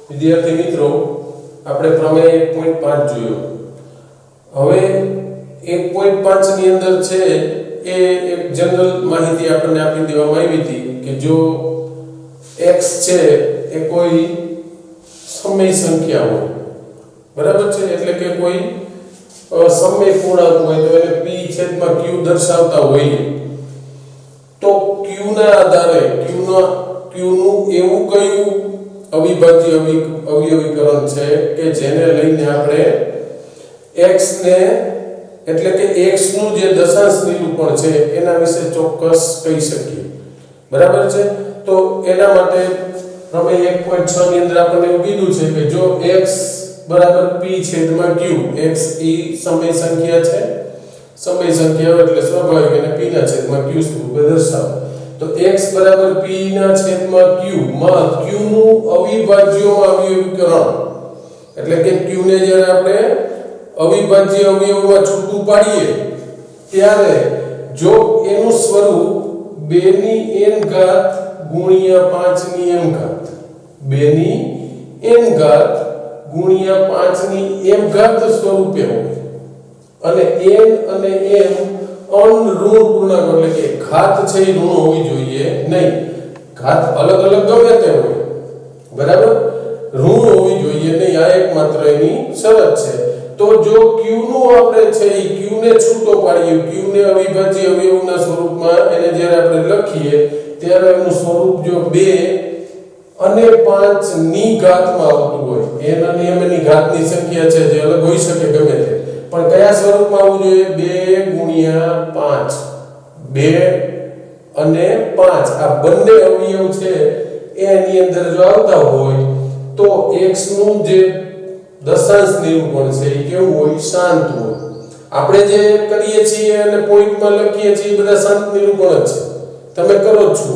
વિદ્યાર્થી મિત્રો આપણે પ્રમેય 1.5 જોયો। હવે 1.5 ની અંદર છે એ એક જનરલ માહિતી આપણને આપી દેવામાં આવી હતી કે જો x છે એ કોઈ સમય સંખ્યા હોય, બરાબર છે, એટલે કે કોઈ સમય પૂર્ણાંક હોય તો એને p/q દર્શાવતા હોઈએ તો q ના આધારે q નું એવું કયું અવિભાજ્ય અવયવીકરણ છે કે જેને લઈને આપણે x ને એટલે કે x નું જે દશાંશ નિરૂપણ છે એના વિશે ચોક્કસ કહી શકીએ, બરાબર છે। તો એના માટે પ્રમેય 1.6 ની અંદર આપણને એવું કીધું છે કે જો x બરાબર p/q, x એ સમય સંખ્યા છે, સમય સંખ્યા એટલે સ્વાભાવિક એને p/q સ્વરૂપે દર્શાવો તો x બરાબર p/q માં q નું અવિભાજ્યમાં અવયવીકરણ એટલે કે q ને જ્યારે આપણે અવિભાજ્ય અવયવમાં છૂટું પાડીએ ત્યારે જો એનું સ્વરૂપ 2n ઘાત ગુણ્યા 5 ની m ઘાત 2n ઘાત ગુણ્યા 5 ની m ઘાત સ્વરૂપે હોય અને n અને m અનઋણ પૂર્ણાંક એટલે કે ઘાત છે એ ઋણ હોવી જોઈએ નહીં, ઘાત અલગ અલગ ગમે તે હોય, બરાબર, ઋણ હોવી જોઈએ નહીં, આ એકમાત્ર એની શરત છે। તો જો q નું આપણે છે એ q ને છૂટો પાડીએ, q ને અવિભાજ્ય અવયવના સ્વરૂપમાં એને જ્યારે આપણે લખીએ ત્યારે એનું સ્વરૂપ જો 2 અને 5 ની ઘાતમાં આવતું હોય, n અને m ની ઘાતની સંખ્યા છે જે અલગ હોઈ શકે ગમે તે, પણ કયા સ્વરૂપમાં આવવું જોઈએ? 2 ગુણ્યા 5, 2 અને 5 આ બંને અવયવ છે એની અંદર જો આવતા હોય તો x નું જે દશાંશ નિરૂપણ છે એ કેવું હોય? શાંત હોય। આપણે જે કરીએ છીએ અને પોઈન્ટમાં લખીએ છીએ બધા શાંત નિરૂપણ જ છે, તમે કરો જ છો,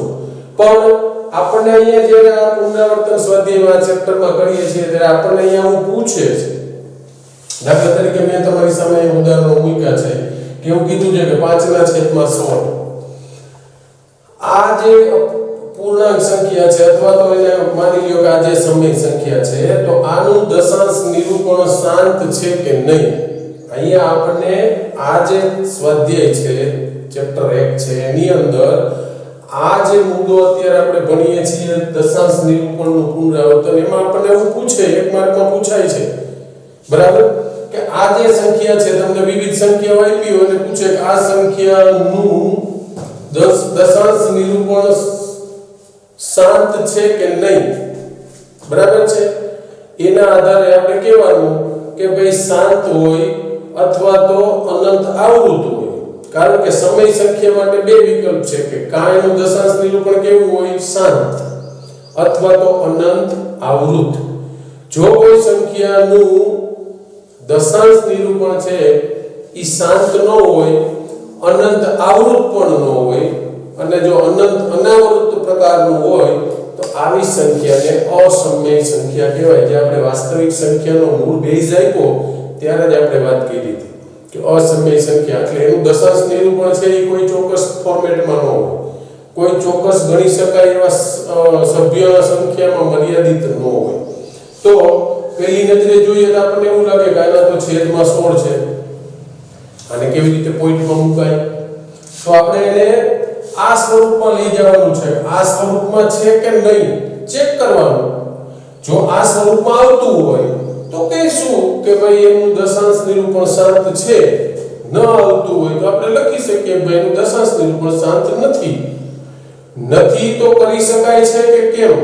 પણ આપણને અહીંયા જ્યારે આ પુનરાવર્તન સ્વાધ્યાયમાં ચેપ્ટરમાં કરીએ છીએ ત્યારે આપણને અહીંયા હું પૂછે છે, દાખલા તરીકે મેં તમારી સામે ઉદાહરણો મૂક્યા છે કે એવું કીધું છે કે 5/16 આ જે પૂર્ણાંક સંખ્યા છે અથવા તો એને માની લ્યો કે આ જે સમય સંખ્યા છે તો આનું દશાંશ નિરૂપણ શાંત છે કે નહીં? અહીંયા આપણને આ જે સ્વાધ્યાય છે ચેપ્ટર 1 છે એની અંદર આ જે મુદ્દો અત્યારે આપણે ભણીએ છીએ દશાંશ નિરૂપણનું પુનરાવર્તન, એમાં આપણને એવું પૂછે, એક માર્કમાં પૂછાય છે, બરાબર, કે આ જે સંખ્યા છે તમને વિવિધ સંખ્યાઓ આપી હોય અને પૂછે કે આ સંખ્યાનું દશાંશ નિરૂપણ શાંત છે કે નહીં, બરાબર છે, એના આધારે આપણે કહેવાનું કે ભાઈ શાંત હોય અથવા તો અનંત આવૃત હોય, કારણ કે સમય સંખ્યા માટે બે વિકલ્પ છે કે કાં એનું દશાંશ નિરૂપણ કેવું હોય? શાંત અથવા તો અનંત આવૃત। જો કોઈ સંખ્યાનું દશાંશ નિરૂપણ છે એ શાંત ન હોય, અનંત આવૃત પણ ન હોય અને જો અનંત અનાવૃત પ્રકારનું હોય તો આવી સંખ્યાને અસમય સંખ્યા કહેવાય। જે આપણે વાસ્તવિક સંખ્યાનો મૂળ બેઝ આપ્યો ત્યારે જ આપણે વાત કરી હતી કે અસમય સંખ્યા એટલે એનું દશાંશ નિરૂપણ છે એ કોઈ ચોક્કસ ફોર્મેટમાં ન હોય, કોઈ ચોક્કસ ગણી શકાય એવા સભ્ય સંખ્યામાં મર્યાદિત ન હોય। તો પહેલી નજરે જોઈએ તો આપણને એવું લાગે કે આના તો છેદમાં 16 છે, અને કેવી રીતે પોઈન્ટમાં મુકાય? તો આપણે એને આ સ્વરૂપમાં લઈ જવાનું છે, આ સ્વરૂપમાં છે કે નહીં ચેક કરવાનું। જો આ સ્વરૂપમાં આવતું હોય તો કહીશું કે ભાઈ એનું દશાંશ નિરૂપણ શાંત છે, ન આવતું હોય તો આપણે લખી શકીએ ભાઈ એનું દશાંશ નિરૂપણ શાંત નથી। નથી તો કરી શકાય છે કે કેમ?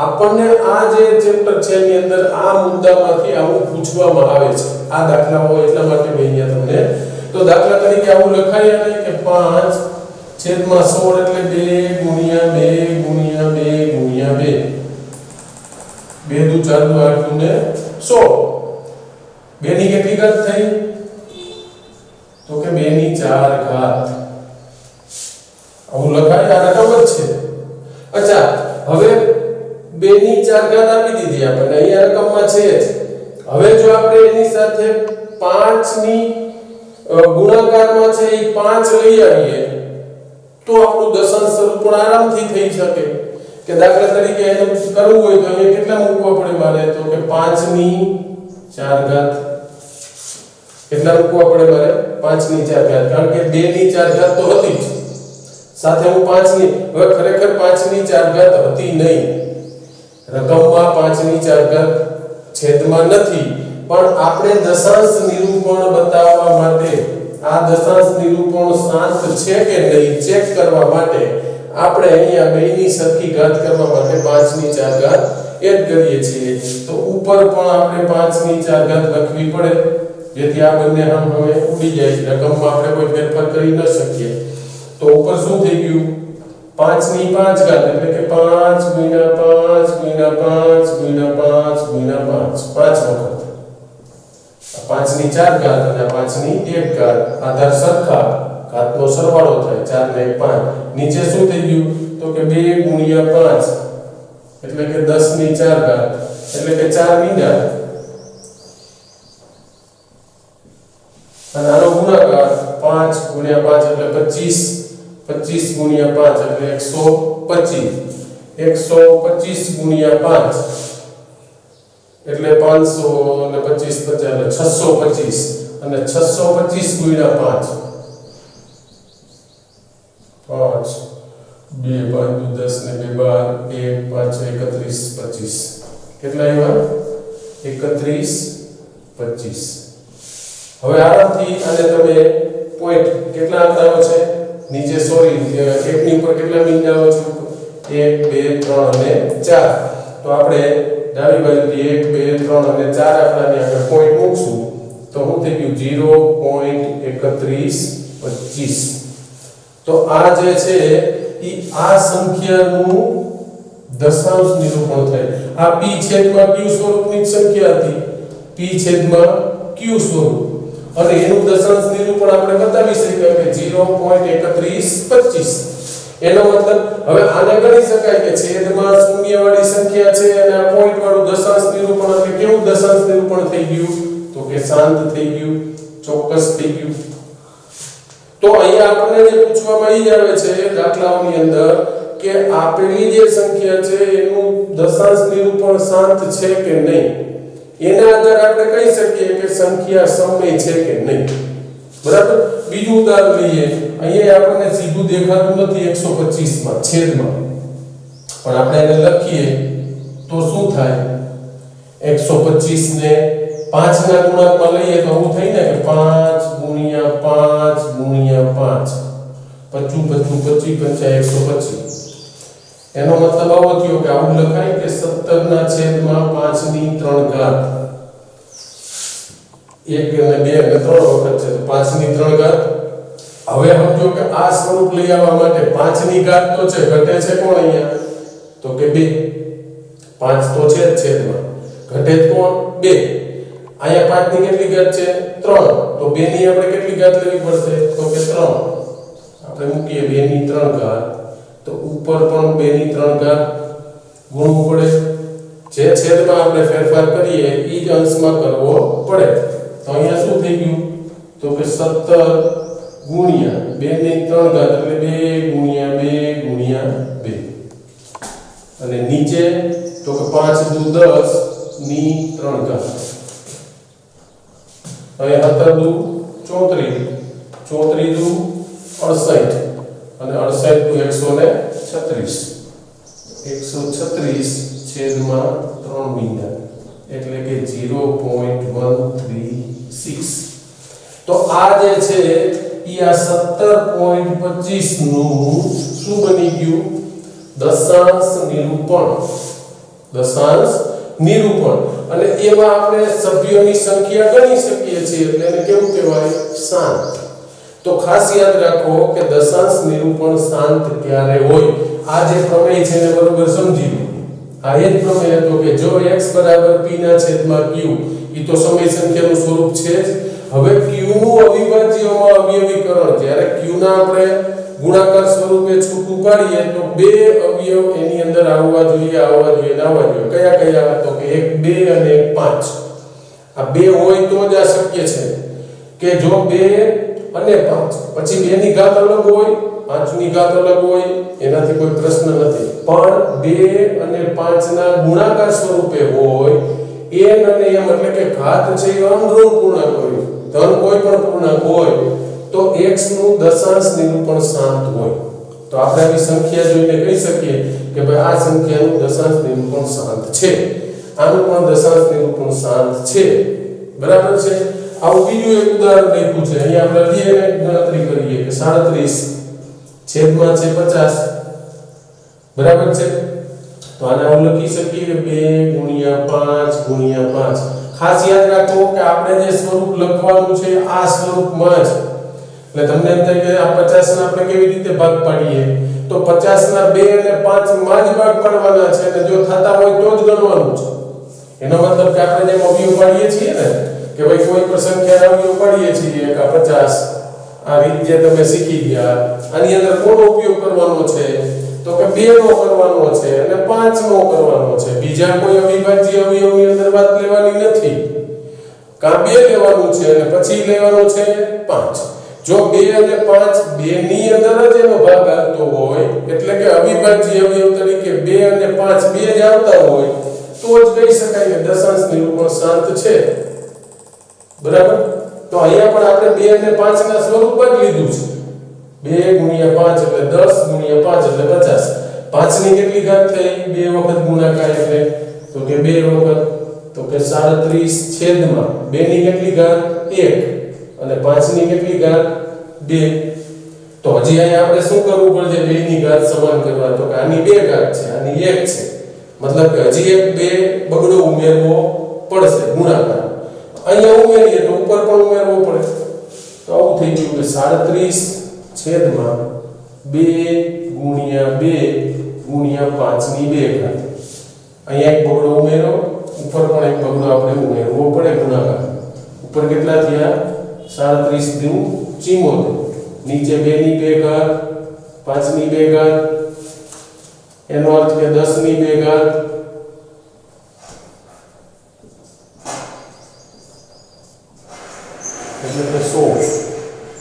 આપણને આ જે ચેપ્ટર છે એની અંદર આ મુદ્દામાંથી આવું પૂછવામાં આવે છે, આ દાખલા હોય એટલા માટે મેં અહીંયા તમને તો દાખલા તરીકે આવું લખાય ને કે 5/16 એટલે 2 ગુણ્યા 2 ગુણ્યા 2 ગુણ્યા 2 2 દુ 4 દુ 8 દુ ને 16 2 ની કેટલી ઘાત થઈ? તો કે 2 ની 4 ઘાત આવું લખાય, આ રકમ જ છે। અચ્છા, હવે 2 ની 4 ઘાત આપી દીધી આપણને, અહીંયા રકમમાં છે જ। હવે જો આપણે એની સાથે 5 ની ગુણાકારમાં છે એ 5 લઈ આવીએ તો આપણું દશાંશ નિરૂપણ આરામથી થઈ શકે કે કે દાખલા તરીકે એને કરવું હોય તો અહીંયા કેટલા મૂકવા પડે મારે તો કે 5 ની 4 ઘાત કેટલા મૂકવા પડે મારે 5 ની 4 ઘાત કારણ કે 2 ની 4 ઘાત તો હતી જ સાથે હું 5 ની હવે ખરેખર 5 ની 4 ઘાત હતી નહીં રકમમાં 5 ની 4 ઘાત છેદમાં નથી પણ આપણે દશાંશ નિરૂપણ બતાવવા માટે આ દશાંશ નિરૂપણ શાંત છે કે નહીં ચેક કરવા માટે આપણે અહીંયા 2 ની સરખી ઘાત કરવા માટે 5 ની 4 ઘાત એડ કરીએ છીએ તો ઉપર પણ આપણે 5 ની 4 ઘાત લખવી પડે જેથી આ બંને હવે ઉડી જાય રકમમાં આપણે કોઈ ફેરફાર કરી ન શકીએ તો ઉપર શું થઈ ગયું 5 ની 5 ઘાત એટલે કે 5 * 5 * 5 * 5 * 5 5 વખત 5 ની 4 ઘાત અને 5 ની 1 ઘાત આધાર સરખા ઘાતનો સરવાળો થાય 4 ને 5 નીચે શું થઈ ગયું તો કે 2 * 5 એટલે કે 10 ની 4 ઘાત એટલે કે 4 મીંડા અને આનો ગુણાકાર 5 * 5 એટલે 25 25 * 5 એટલે 125 125 * 5 એટલે 500 અને 25 50 એટલે 625 અને 625 * 5 5 2 5 10 ને 2 12 1 5 31 25 કેટલા આવ્યા 31 25 હવે આરામથી આને તમે પોઈન્ટ કેટલા આંકડાઓ છે નીચે સોરી એકની ઉપર કેટલા મીંડાઓ છે 1 2 3 અને 4 તો આપણે ડાબી બાજુથી 1 2 3 અને 4 આંકડાની આગળ પોઈન્ટ મૂકશું તો શું થઈ ગયું 0.3125 તો આ જે છે ઈ આ સંખ્યાનું દશાંશ નિરૂપણ થાય આ p છેદમાં q સ્વરૂપની સંખ્યા હતી p છેદમાં q સ્વરૂપ અને એનું દશાંશ નિરૂપણ આપણે બતાવી શકીએ કે 0.3125 એનો મતલબ હવે આને ગણી શકાય કે છેદમાં શૂન્યવાળી સંખ્યા છે અને આ પોઈન્ટ વાળું દશાંશ નિરૂપણ એટલે કેવું દશાંશ નિરૂપણ થઈ ગયું તો કે શાંત થઈ ગયું ચોક્કસ થઈ ગયું તો અહીંયા આપણને જે પૂછવામાં આવી આવે છે દાખલાઓની અંદર કે આપેલી જે સંખ્યા છે એનું દશાંશ નિરૂપણ શાંત છે કે નહીં એના આધારે આપણે કહી શકીએ કે સંખ્યા સમય છે કે નહીં બરાબર બીજું ઉદાહરણ લઈએ અહીંયા આપણને સીધું દેખાતું નથી 125 માં છેદમાં પણ આપણે એને લખીએ તો શું થાય 125 ને 5 ના ગુણાંકમાં લઈએ તો આવું થાય ને કે 5 * 5 * 5 25 25 125 એનો મતલબ આવો થયો કે આવું લખાય કે 17 ના છેદમાં 5 ની 3 ઘાત 1 અને 2 અને 3 વખત છે તો 5 ની 3 ઘાત હવે સમજો કે આ સ્વરૂપ લઈ આવવા માટે 5 ની ઘાત તો છે ઘટે છે કોણ અહીંયા તો કે 2 5 તો છે જ છેદમાં ઘટે કોણ 2 અહીંયા 5 ની કેટલી ઘાત છે 3 તો 2 ની આપણે કેટલી ઘાત લેવી પડશે તો કે 3 આપણે મૂકીએ 2 ની 3 ઘાત તો ઉપર પણ 2 ની 3 ઘાત ગુણવું પડે જે છેદમાં આપણે ફેરફાર કરીએ ઈ જ અંશમાં કરવો પડે તો અહીંયા શું થઈ ગયું તો કે 17 ગુણ્યા 2 ની 3 ઘાત એટલે 2 ગુણ્યા 2 ગુણ્યા 2 અને નીચે તો કે 5 * 10 ની 3 ઘાત હવે 17 * 34 34 * 68 અને 68 * 136 છેદમાં 3 મીંડા એટલે કે 0.136 તો આ જે છે ઈ આ 17.25 નું શું બની ગયું દશાંશ નિરૂપણ અને એમાં આપણે સભ્યોની સંખ્યા ગણી શકીએ છીએ એટલે એને કેવું કહેવાય શાંત તો ખાસ યાદ રાખો કે દશાંશ નિરૂપણ શાંત ક્યારે હોય આ જે પ્રમેય છે એને બરોબર સમજી લો આ એ જ પ્રમેય હતો કે જો x = p ના છેદમાં q ઈ તો સમય સંખ્યાનું સ્વરૂપ છે જ હવે q નું અવિભાજ્યમાં અવયવીકરણ જ્યારે q ના આપણે ગુણાકાર સ્વરૂપે છૂટું પાડીએ તો બે અવયવ એની અંદર આવવા જોઈએ કયા કયા તો કે 1 2 અને 5 આ બે હોય તો જ આ શક્ય છે કે જો બે અને 5 પછી 2 ની ઘાત અલગ હોય 5 ની ઘાત અલગ હોય એનાથી કોઈ પ્રશ્ન નથી પણ 2 અને 5 ના ગુણાકાર સ્વરૂપે હોય n અને m એટલે કે ઘાત છે એ અનઋણ પૂર્ણાંક હોય ધન કોઈ પણ પૂર્ણાંક હોય તો x નું દશાંશ નિરૂપણ શાંત હોય તો આપણે આવી સંખ્યા જોઈને કહી શકીએ કે ભાઈ આ સંખ્યાનું દશાંશ નિરૂપણ શાંત છે આનું પણ દશાંશ નિરૂપણ શાંત છે બરાબર છે આવું બીજું એક ઉદાહરણ લખ્યું છે અહીં આપણે લઈએ ગણતરી કરીએ કે 37 છેદમાં છે 50 બરાબર છે તો આને આપણે લખી શકીએ કે 2 * 5 * 5 ખાસ યાદ રાખો કે આપણે જે સ્વરૂપ લખવાનું છે આ સ્વરૂપમાં જ એટલે તમને એમ થાય કે આ 50 ને આપણે કેવી રીતે ભાગ પાડીએ તો 50 ના 2 અને 5 માં જ ભાગ પાડવાના છે અને જો થતા હોય તો જ ગણવાનું છે એનો મતલબ કે આપણે જેમ અવયવ પાડીએ છીએ ને કે ભાઈ કોઈ પણ સંખ્યાના અવયવ પાડીએ છીએ કે 50 આ રીત જે તમે શીખી ગયા આની અંદર કોનો ઉપયોગ કરવાનો છે તો કે 2 નો કરવાનો છે અને 5 નો કરવાનો છે બીજા કોઈ અવિભાજ્ય અવયવની અંદર વાત લેવાની નથી કા 2 લેવાનું છે અને પછી લેવાનું છે 5 જો 2 અને 5 2 ની અંદર જ એનો ભાગ આવતો હોય એટલે કે અવિભાજ્ય અવયવ તરીકે 2 અને 5 બે જ આવતા હોય તો જ કહી શકાય કે દશાંશ નિરૂપણ શાંત છે બરાબર તો અહીંયા પણ આપણે 2 અને 5 ના સ્વરૂપમાં જ લીધું છે 2 * 5 એટલે 10 * 5 એટલે 50 5 ની કેટલી ઘાત થઈ 2 વખત ગુણાકાર એટલે તો કે 2 વખત તો કે 37 છેદમાં 2 ની કેટલી ઘાત 1 અને 5 ની કેટલી ઘાત 2 તો હજી અહીંયા આપણે શું કરવું પડશે 2 ની ઘાત સમાન કરવા તો કે આની 2 ઘાત છે આની 1 છે મતલબ કે હજી એક 2 બગડો ઉમેરવો પડશે ગુણાકાર અહીંયા ઉમેરીએ તો ઉપર પણ ઉમેરવો પડે તો આવું થઈ ગયું કે 37 છેદમાં 2 * 2 * 5 ની 2 ઘાત અહીંયા એક બગડો ઉમેરો ઉપર પણ એક બગડો આપણે ઉમેરવો પડે ગુણાકાર ઉપર કેટલા થયા 37 * 74 નીચે 2 ની 2 ઘાત 5 ની 2 ઘાત એનો અર્થ કે 10 ની 2 ઘાત એટલે કે 100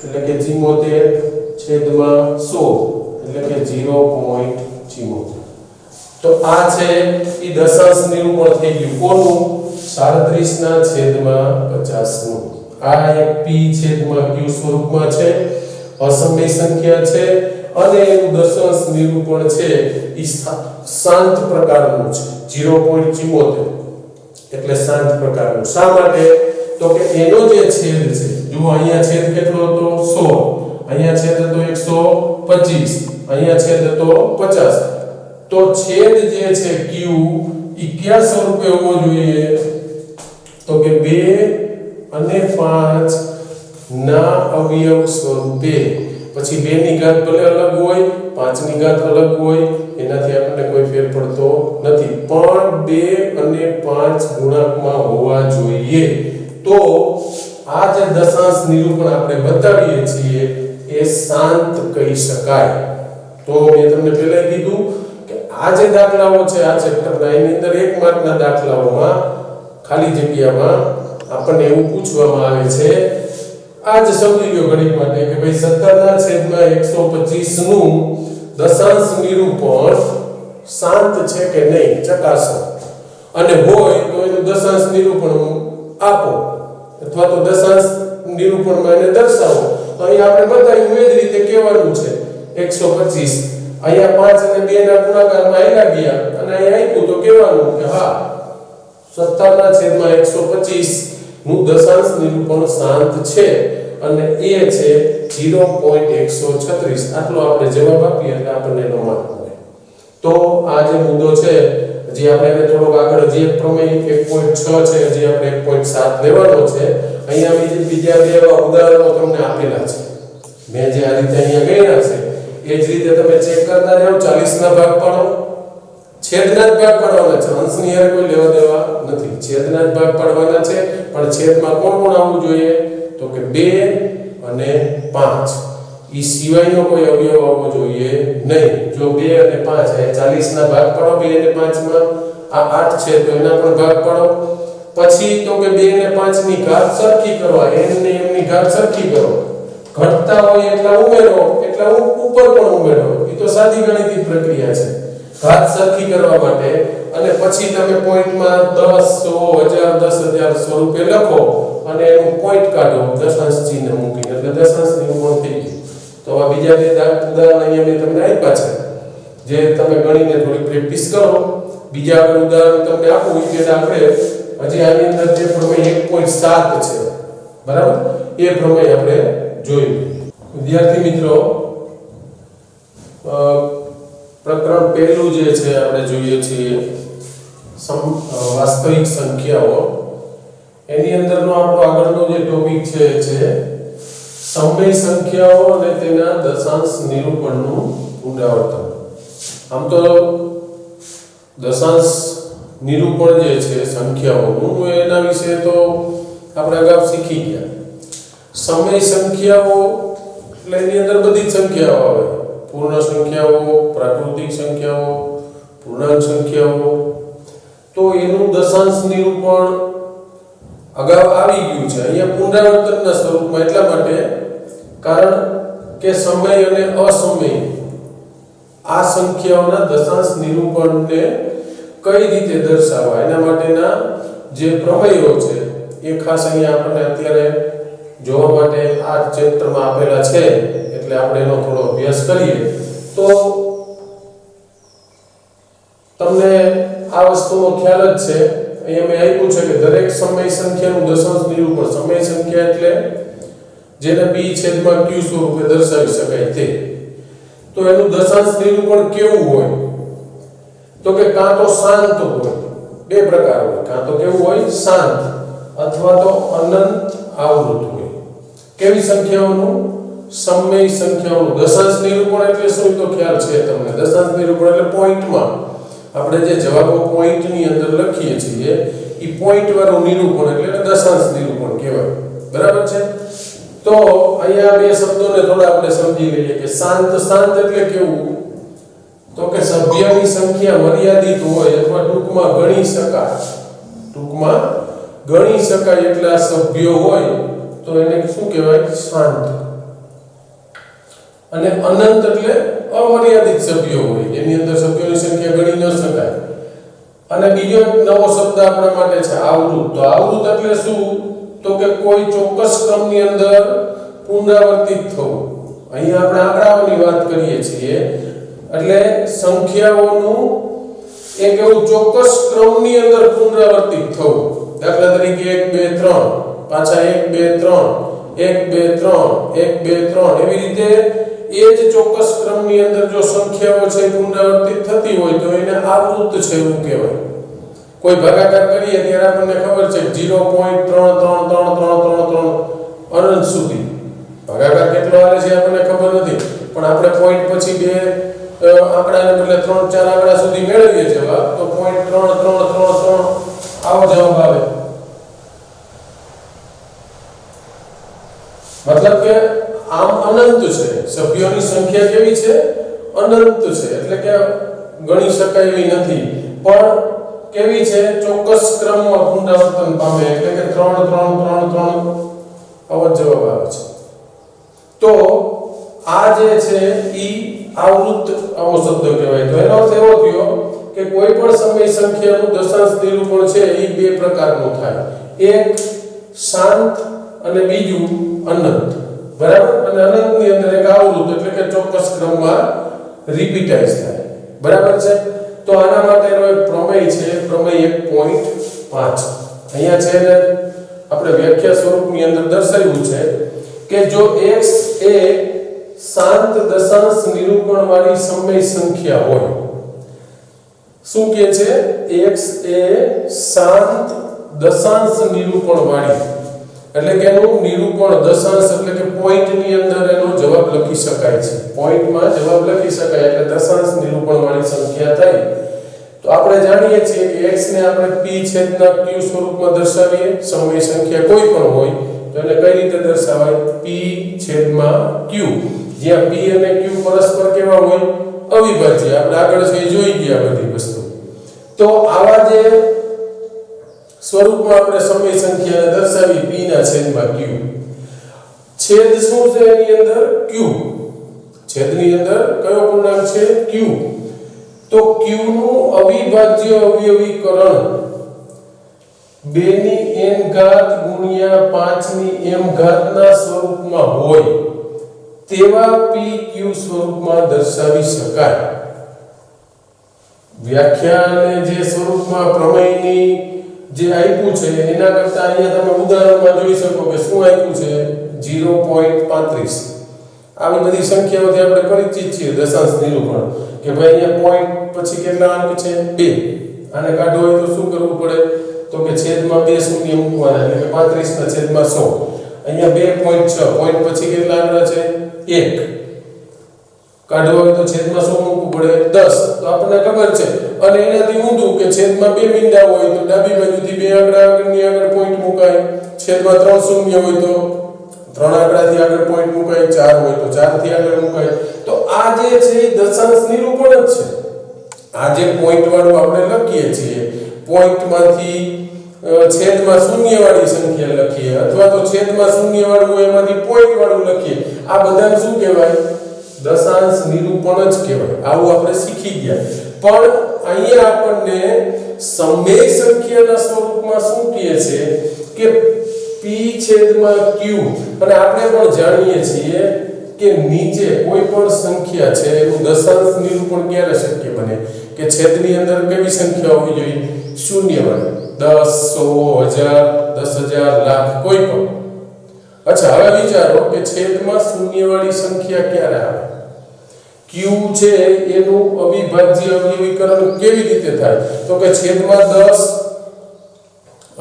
એટલે કે 74 છેદમાં 100 એટલે કે 0.74 તો આ છે ઈ દશાંશ નિરૂપણ થઈ ગયું કોનું 37 ના છેદમાં 50 નું આ એક p છેદમાં q સ્વરૂપમાં છે અસમય સંખ્યા છે અને એનું દશાંશ નિરૂપણ છે ઈ શાંત પ્રકારનું છે 0.74 એટલે શાંત પ્રકારનું શા માટે તો કે એનો જે છેદ છે જો અહીંયા છેદ કેટલો હતો 100 અહીંયા છેદ હતો 125 અહીંયા છેદ હતો 50 તો છેદ જે છે q ઈ કયા સ્વરૂપે હોવો જોઈએ તો કે 2 અને 5 ના અવયવ સ્વરૂપે પછી 2 ની ઘાત ભલે અલગ હોય 5 ની ઘાત અલગ હોય એનાથી આપણને કોઈ ફેર પડતો નથી પણ 2 અને 5 ગુણાંકમાં હોવા જોઈએ તો આ જે દશાંશ નિરૂપણ આપણે બતાવીએ છીએ એ શાંત કહી શકાય તો મેં તમને પહેલા કીધું કે આ જે દાખલાઓ છે આ ચેપ્ટરના એની અંદર 1 માર્કના દાખલાઓમાં ખાલી જગ્યામાં આપણને એવું પૂછવામાં આવે છે આ જ સમજી લો ઘણી માટે કે ભાઈ 17 ના છેદમાં 125 નું દશાંશ નિરૂપણ શાંત છે કે નહીં ચકાસો અને હોય તો એનું દશાંશ નિરૂપણ આપો અથવા તો દશાંશ નિરૂપણમાં એને દર્શાવો તો અહીં આપણે બતાવ્યું એ જ રીતે કહેવાનું છે 125 અહીંયા 5 અને 2 ના ગુણાકારમાં આવ્યા ગયા અને અહીં આપ્યું તો કહેવાનું કે હા 17 ના છેદમાં 125 નું દશાંશ નિરૂપણ શાંત છે અને એ છે 0.136 આટલો આપણે જવાબ આપીએ એટલે આપણને એનો માર્ક મળે તો આ જે મુદ્દો છે જે આપણે એને થોડોક આગળ જે પ્રમેય 1.6 છે જે આપણે 1.7 લેવાનો છે અહીંયા બીજા બે ઉદાહરણો તમને આપેલા છે મેં જે આ રીતે અહીંયા ગણ્યા છે એ જ રીતે તમે ચેક કરતા જાઓ 40 ના ભાગ પાડો છેદના જ ભાગ પાડવાના છે અંશની હારે કોઈ લેવા દેવા નથી છેદના જ ભાગ પાડવાના છે પણ છેદમાં કોણ કોણ આવવું જોઈએ તો કે 2 અને 5 ઈ સિવાયનો કોઈ અવયવ આવવો જોઈએ નહીં જો 2 અને 5 એ 40 ના ભાગ પાડો 2 અને 5 માં આ 8 છે તો એના પણ ભાગ પાડો પછી તો કે 2 અને 5 ની ઘાત સરખી કરવા n ને m ની ઘાત સરખી કરો ઘટતા હોય એટલા ઉમેરો, એટલા ઉપર પણ ઉમેરો. એ તો સાદી ગણિતની પ્રક્રિયા છે ઘાત સરખી કરવા માટે. અને પછી તમે પોઈન્ટમાં 10, 100, 1000, 10,000 સ્વરૂપે લખો અને એનું પોઈન્ટ કાઢો દશાંશ ચિહ્ન મૂકીને, એટલે દશાંશ નિરૂપણ થઈ ગયું. તો આ બીજા બે ઉદાહરણ અહીંયા મેં તમને આપ્યા છે, જે તમે ગણીને થોડી પ્રેક્ટિસ કરો. બીજા આગળ ઉદાહરણ તમને આપું કે આપણે હજી આની અંદર જે પ્રમેય 1.7 છે, બરાબર, એ પ્રમેય આપણે જોયું. વિદ્યાર્થી મિત્રો, પ્રકરણ પહેલું જે છે આપણે જોઈએ છીએ વાસ્તવિક સંખ્યાઓ. એની અંદરનો આપણો આગળનો જે ટોપિક છે સમય સંખ્યાઓ અને તેના દશાંશ નિરૂપણનું પુનરાવર્તન. આમ તો દશાંશ નિરૂપણ જે છે સંખ્યાઓનું, એના વિશે તો આપણે અગાઉ શીખી ગયા. સમય સંખ્યાઓ એટલે એની અંદર બધી જ સંખ્યાઓ આવે, પૂર્ણ સંખ્યાઓ, પ્રાકૃતિક સંખ્યાઓ, પૂર્ણાંક સંખ્યાઓ. તો એનું દશાંશ નિરૂપણ અગાઉ આવી ગયું છે, અહીંયા પુનરાવર્તનના સ્વરૂપમાં. એટલા માટે કારણ કે સમય અને અસમય આ સંખ્યાઓના દશાંશ નિરૂપણને કઈ રીતે દર્શાવવા, એના માટેના જે પ્રમેયો છે એ ખાસ અહીંયા આપણને અત્યારે જોવા માટે આ ચેપ્ટરમાં આપેલા છે. એટલે આપણે એનો થોડો અભ્યાસ કરીએ તો તમને આ વસ્તુનો ખ્યાલ જ છે. અહીંયા મેં આપ્યું છે કે દરેક સમય સંખ્યાનું દશાંશ નિરૂપણ, સમય સંખ્યા એટલે જેને p/q સ્વરૂપે દર્શાવી શકાય તે. તો એનું દશાંશ નિરૂપણ કેવું હોય? તો કે કાં તો શાંત હોય, બે પ્રકાર હોય, કાં તો કેવું હોય શાંત, અથવા તો અનંત આવૃત હોય. કેવી સંખ્યાઓનું? સમય સંખ્યાઓનું દશાંશ નિરૂપણ એટલે શું તો ખ્યાલ છે તમને. દશાંશ નિરૂપણ એટલે પોઈન્ટમાં આપણે જે જવાબો પોઈન્ટની અંદર લખીએ છીએ એ પોઈન્ટ વાળું નિરૂપણ એટલે દશાંશ નિરૂપણ કહેવાય. બરાબર છે? તો અહીંયા બે શબ્દોને થોડા આપણે સમજી લઈએ કે શાંત. શાંત એટલે કેવું? તો કે સભ્યની સંખ્યા મર્યાદિત હોય અથવા ટૂંકમાં ગણી શકાય. ટૂંકમાં ગણી શકાય એટલા સભ્યો હોય તો એને શું કહેવાય? શાંત. અને અનંત એટલે અમર્યાદિત સભ્યો હોય, એની અંદર સભ્યોની સંખ્યા ગણી ન શકાય. અને બીજો એક નવો શબ્દ આપણા માટે છે આવૃત. તો આવૃત એટલે શું? તો કે કોઈ ચોક્કસ ક્રમની અંદર પુનરાવર્તિત થવું. અહીંયા આપણે આંકડાઓની વાત કરીએ છીએ એટલે સંખ્યાઓનું એક એવું ચોક્કસ ક્રમની અંદર પુનરાવર્તિત થવું. દાખલા તરીકે 1 2 3, પાછા 1 2 3, 1 2 3, 1 2 3, એવી રીતે એ જ ચોક્કસ ક્રમની અંદર જો સંખ્યાઓ છે પુનરાવર્તિત થતી હોય તો એને આવૃત છે એવું કહેવાય. કોઈ ભાગાકાર કરીએ ત્યારે આપણને ખબર છે 0.333333 અનંત સુધી ભાગાકાર કેટલો આવે છે આપણને ખબર નથી, પણ આપણે પોઈન્ટ પછી બે આંકડાને બદલે 3 4 આંકડા સુધી મેળવીએ જવાબ તો 0.3333 આવો જવાબ આવે. મતલબ કે આમ અનંત છે, સભ્યોની સંખ્યા કેવી છે? અનંત છે. એટલે કે ગણી શકાય એવી નથી, પણ કેવી છે? ચોક્કસ ક્રમમાં પુનરાવર્તન પામે. એટલે કે 3 3 3 3 આવો જવાબ આવે છે. તો આ જે છે ઈ આવૃત આવો શબ્દ કહેવાય. તો એનો અર્થ એવો થયો કે કોઈ પણ સમય સંખ્યાનું દશાંશ નિરૂપણ છે એ બે પ્રકારનું થાય. એક શાંત અને બીજું અનંત. બરાબર? અને અનંતની અંદર એક આવૃત એટલે કે ચોક્કસ ક્રમમાં રિપીટાઇઝ થાય. બરાબર છે? તો આના માટેનો એક પ્રમેય છે, પ્રમેય 1.5. અહીંયા છે ને આપણે વ્યાખ્યા સ્વરૂપની અંદર દર્શાવ્યું છે કે જો x એ શાંત દશાંશ નિરૂપણ વાળી સમય સંખ્યા હોય. શું કહે છે? x એ શાંત દશાંશ નિરૂપણ વાળી, એટલે કે એનું નિરૂપણ દશાંશ એટલે કે પોઈન્ટની અંદર એનો જવાબ લખી શકાય છે. પોઈન્ટમાં જવાબ લખી શકાય એટલે દશાંશ નિરૂપણ વાળી સંખ્યા થાય. તો આપણે જાણીએ છીએ કે x ને આપણે p/q સ્વરૂપમાં દર્શાવીએ. સમય સંખ્યા કોઈ પણ હોય તો એને કઈ રીતે દર્શાવાય? p/q. જ્યાં p અને q પરસ્પર કેવા હોય? અવિભાજ્ય. આપણે આગળ છે જોઈ ગયા બધી વસ્તુ. તો આવા જે સ્વરૂપમાં આપણે સમય સંખ્યાને દર્શાવી p/q છેદ શું છે એની અંદર q, છેદની અંદર કયો પૂર્ણાંક છે q, તો q નું અવિભાજ્ય અવયવીકરણ 2 ની n ઘાત ગુણ્યા 5 ની m ઘાત ના સ્વરૂપમાં હોય તેવા pq સ્વરૂપમાં દર્શાવી શકાય. વ્યાખ્યા અને જે સ્વરૂપમાં પ્રમેયની જે આપ્યું છે એના કરતા અહીંયા તમે ઉદાહરણમાં જોઈ શકો કે શું આપ્યું છે 0.35. આવી બધી સંખ્યાઓથી આપણે પરિચિત છીએ દશાંશ નિરૂપણ કે ભાઈ અહીંયા પોઈન્ટ પછી કેટલા અંક છે 2. આને કાઢવો હોય તો શું કરવું પડે તો કે છેદમાં 2 શૂન્ય મૂકવાના એટલે કે 35 ના છેદમાં 100. અહીંયા 2.6 પોઈન્ટ પછી કેટલા આંકડા છે 1. કાઢવા હોય તો છેદમાં 100 મૂકવું પડે 10. તો આપણને ખબર છે અને એનાથી ઊંધું કે છેદમાં 2 મીંડા હોય તો ડાબી બાજુથી 2 આંકડા આગળની આગળ પોઈન્ટ મુકાય. છેદમાં 3 શૂન્ય હોય તો 3 આંકડાથી આગળ પોઈન્ટ મુકાય. 4 હોય તો 4 થી આગળ મુકાય. તો આ જે છે એ દશાંશ નિરૂપણ જ છે. આ જે પોઈન્ટ વાળું આપણે લખીએ છીએ પોઈન્ટમાંથી છેદમાં શૂન્યવાળી સંખ્યા લખીએ અથવા તો છેદમાં શૂન્યવાળું હોય એમાંથી પોઈન્ટ વાળું લખીએ, આ બધાને શું કહેવાય દશાંશ નિરૂપણ જ કહેવાય. આવું આપણે શીખી ગયા. પણ અહીંયા આપણને સમય સંખ્યાના સ્વરૂપમાં શું કહે છે કે p છેદમાં q, અને આપણે પણ જાણીએ છીએ કે નીચે કોઈ પણ સંખ્યા છે એનું દશાંશ નિરૂપણ ક્યારે શક્ય બને કે છેદની અંદર કેવી સંખ્યા હોવી જોઈએ શૂન્યવાળી 10, 100, 1000, 10000, લાખ કોઈ પણ. અચ્છા હવે વિચારો કે છેદમાં શૂન્યવાળી સંખ્યા ક્યારે આવે? q છે એનું અવિભાજ્ય અવયવીકરણ કેવી રીતે થાય તો કે છેદમાં 10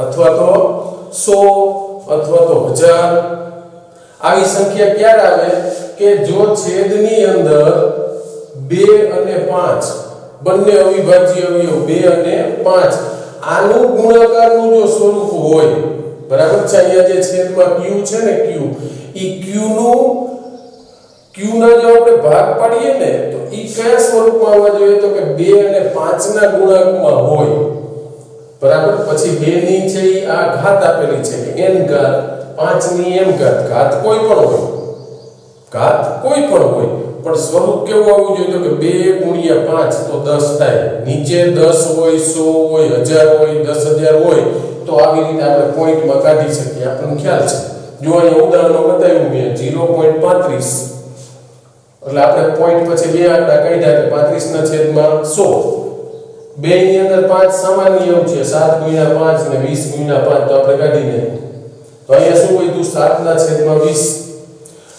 અથવા તો 100 અથવા તો 1000 આવી સંખ્યા ક્યારે આવે કે જો છેદની અંદર 2 અને 5 બંને અવિભાજ્ય અવયવ 2 અને 5 આનું ગુણાકારનું જો સ્વરૂપ હોય, બરાબર છે. અહીંયા જે છેદમાં q છે ને q, ઈ q ના જો આપણે ભાગ પાડીએ ને તો ઈ કયા સ્વરૂપમાં આવવા જોઈએ તો કે 2 અને 5 ના ગુણાંકમાં હોય, બરાબર. પછી 2 ની છે ઈ આ ઘાત આપેલી છે કે n ઘાત 5 ની m ઘાત, ઘાત કોઈ પણ હોય, ઘાત કોઈ પણ હોય, પણ સ્વરૂપ કેવું આવવું જોઈએ તો કે 2 ગુણ્યા 5 તો 10 થાય. નીચે 10 હોય, 100 હોય, 1000 હોય, 10000 હોય તો આવી રીતે આપણે પોઈન્ટમાં કાઢી શકીએ. આપણને ખ્યાલ છે. જો અહીંયા ઉદાહરણમાં બતાવ્યું મેં 0.35 એટલે આપણે પોઈન્ટ પછી બે આંકડા કાઢ્યા એટલે 35 ના છેદમાં 100. 2 ની અંદર 5 સામાન્ય એવું છે 7 ગુણ્યા 5 ને 20 ગુણ્યા 5 તો આપણે કાઢીને તો અહીંયા શું વધ્યું 7 ના છેદમાં 20.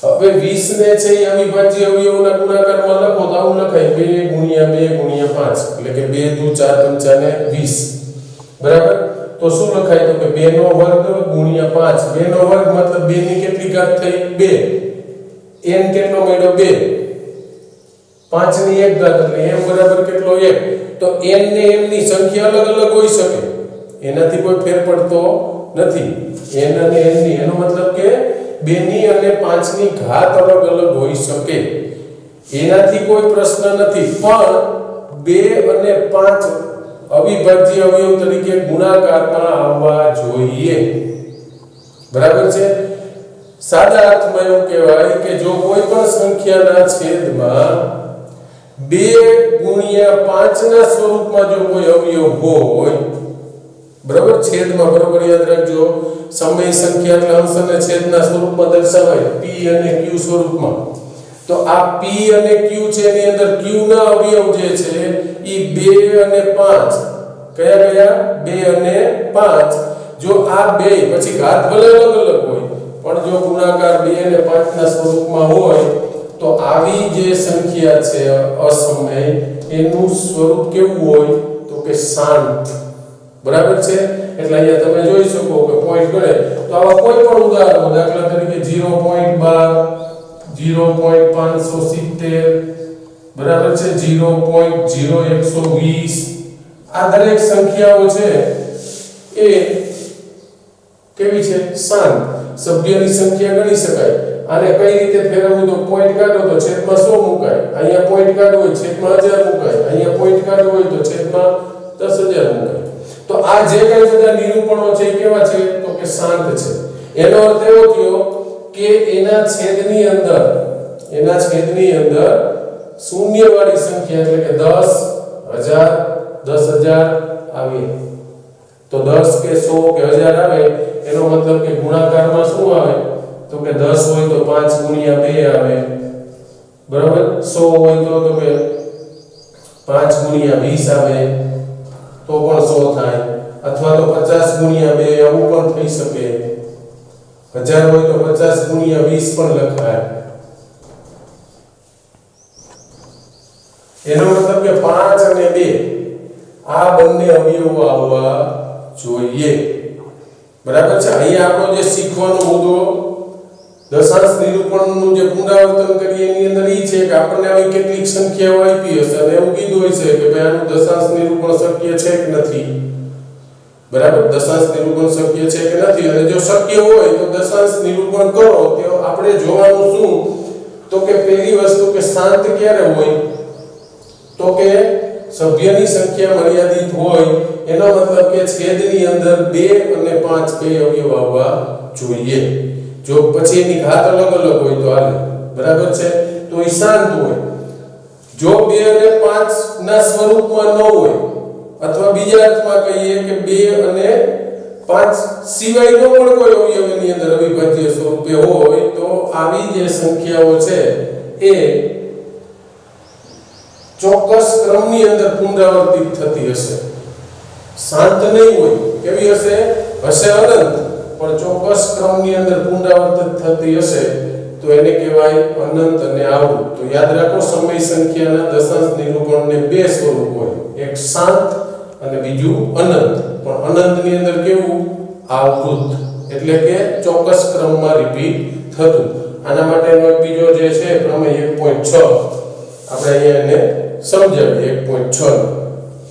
હવે 20 ને છે એ અવિભાજ્ય અવયવોના ગુણાકારમાં લખો તો આવું લખાય 2 ગુણ્યા 2 ગુણ્યા 5 એટલે કે 2 દુ 4 પંચા ને 20, બરાબર. તો શું લખાય તો કે 2 નો વર્ગ ગુણ્યા 5. 2 નો વર્ગ મતલબ 2 ની કેટલી ઘાત થઈ 2, n કેટલો મળ્યો 2, 5 ની 1 ઘાત એટલે m બરાબર કેટલો 1. તો n ને m ની સંખ્યા અલગ અલગ હોઈ શકે, એનાથી કોઈ ફેર પડતો નથી. n અને n ની એનો મતલબ કે 2 ની અને 5 ની ઘાત અલગ અલગ હોઈ શકે, એનાથી કોઈ પ્રશ્ન નથી. પણ 2 અને 5 અવિભાજ્ય અવયવ તરીકે ગુણાકારમાં આવવા જોઈએ, બરાબર છે. સાદા અર્થમાં એવું કહેવાય કે જો કોઈ પણ સંખ્યાના છેદમાં 2 ગુણ્યા 5 ના સ્વરૂપમાં જો કોઈ અવયવ હોય, બરાબર, છેદમાં, બરાબર યાદ રાખજો, સમય સંખ્યા એટલે અંશ અને છેદના સ્વરૂપમાં દર્શાવાય p અને q સ્વરૂપમાં. તો આ p અને q છે એની અંદર q ના અવયવ જે છે ઈ 2 અને 5 કયા 2 અને 5. જો આ બે પછી ઘાત ભલે અલગ અલગ હોય પણ જો ગુણાકાર 2 અને 5 ના સ્વરૂપમાં હોય તો આવી જે સંખ્યા છે અસમય એનું સ્વરૂપ કેવું હોય તો કે શાંત, બરાબર છે. એટલે અહીંયા તમે જોઈ શકો કે પોઈન્ટ ગણે તો આવા કોઈ પણ ઉદાહરણો, દાખલા તરીકે 0.12, 0.570, બરાબર છે, 0.0120, આ દરેક સંખ્યાઓ છે એ કેવી છે શાંત. સભ્યની સંખ્યા ગણી શકાય. આને કઈ રીતે ફેરવવું તો પોઈન્ટ કાઢો તો છેદમાં 100 મુકાય, અહીંયા પોઈન્ટ કાઢવો હોય છેદમાં 1000 મુકાય, અહીંયા પોઈન્ટ કાઢવો હોય તો છેદમાં 10000 મુકાય. તો આ જે કઈ બધા નિરૂપણો છે એ કેવા છે તો કે શાંત છે. એનો અર્થ એવો થયો કે કે એના છેદની અંદર શૂન્યવાળી સંખ્યા એટલે કે 10,000 10,000 આવે તો 10 કે 100 કે 1000 આવે એનો મતલબ કે ગુણાકારમાં શું આવે તો કે 10 હોય તો 5 ગુણ્યા 2 આવે બરાબર 100 હોય તો કે 5 ગુણ્યા 20 આવે તો પણ 100 થાય અથવા તો 50 ગુણ્યા 2 આવું પણ થઈ શકે 1000 હોય તો 50 ગુણ્યા 20 પણ લખાય એનો મતલબ કે 5 અને 2 આ બંને અવયવો આવવા જોઈએ બરાબર છે અહીંયા આપણો જે શીખવાનો મુદ્દો દશાંશ નિરૂપણનું જે પુનરાવર્તન કરીએ એની અંદર ઈ છે કે આપણને આવી કેટલીક સંખ્યાઓ આપી હશે અને એવું કીધું હોય છે કે ભાઈ આનું દશાંશ નિરૂપણ શક્ય છે કે નથી બરાબર દશાંશ નિરૂપણ શક્ય છે કે નથી અને જો શક્ય હોય તો દશાંશ નિરૂપણ કરો તો આપણે જોવાનું શું તો કે પહેલી વસ્તુ કે શાંત ક્યારે હોય તો કે સભ્યની સંખ્યા મર્યાદિત હોય એનો મતલબ કે છેદની અંદર 2 અને 5 બે અવયવ આવવા જોઈએ જો પછી એની ઘાત અલગ અલગ હોય તો હાલે બરાબર છે તો એ શાંત હોય જો 2 અને 5 ના સ્વરૂપમાં ન હોય અથવા બીજા અર્થમાં કહીએ કે 2 અને 5 સિવાયનો પણ કોઈ અવયવ એની અંદર અવિભાજ્ય સ્વરૂપે હોય તો આવી જે સંખ્યાઓ છે એ ચોક્કસ ક્રમની અંદર પુનરાવર્તિત થતી હશે શાંત નહીં હોય કેવી હશે અનંત પણ ચોક્કસ ક્રમની અંદર પુનરાવર્તિત થતી હશે તો એને કહેવાય અનંત અને આવૃત તો યાદ રાખો સમય સંખ્યાના દશાંશ નિરૂપણને બે સ્વરૂપ હોય એક શાંત અને બીજું અનંત પણ અનંતની અંદર કેવું આવૃત એટલે કે ચોક્કસ ક્રમમાં રિપીટ થતું આના માટેનો એક બીજો જે છે પ્રમેય 1.6 આપણે અહીંયા એને સમજાવીએ 1.6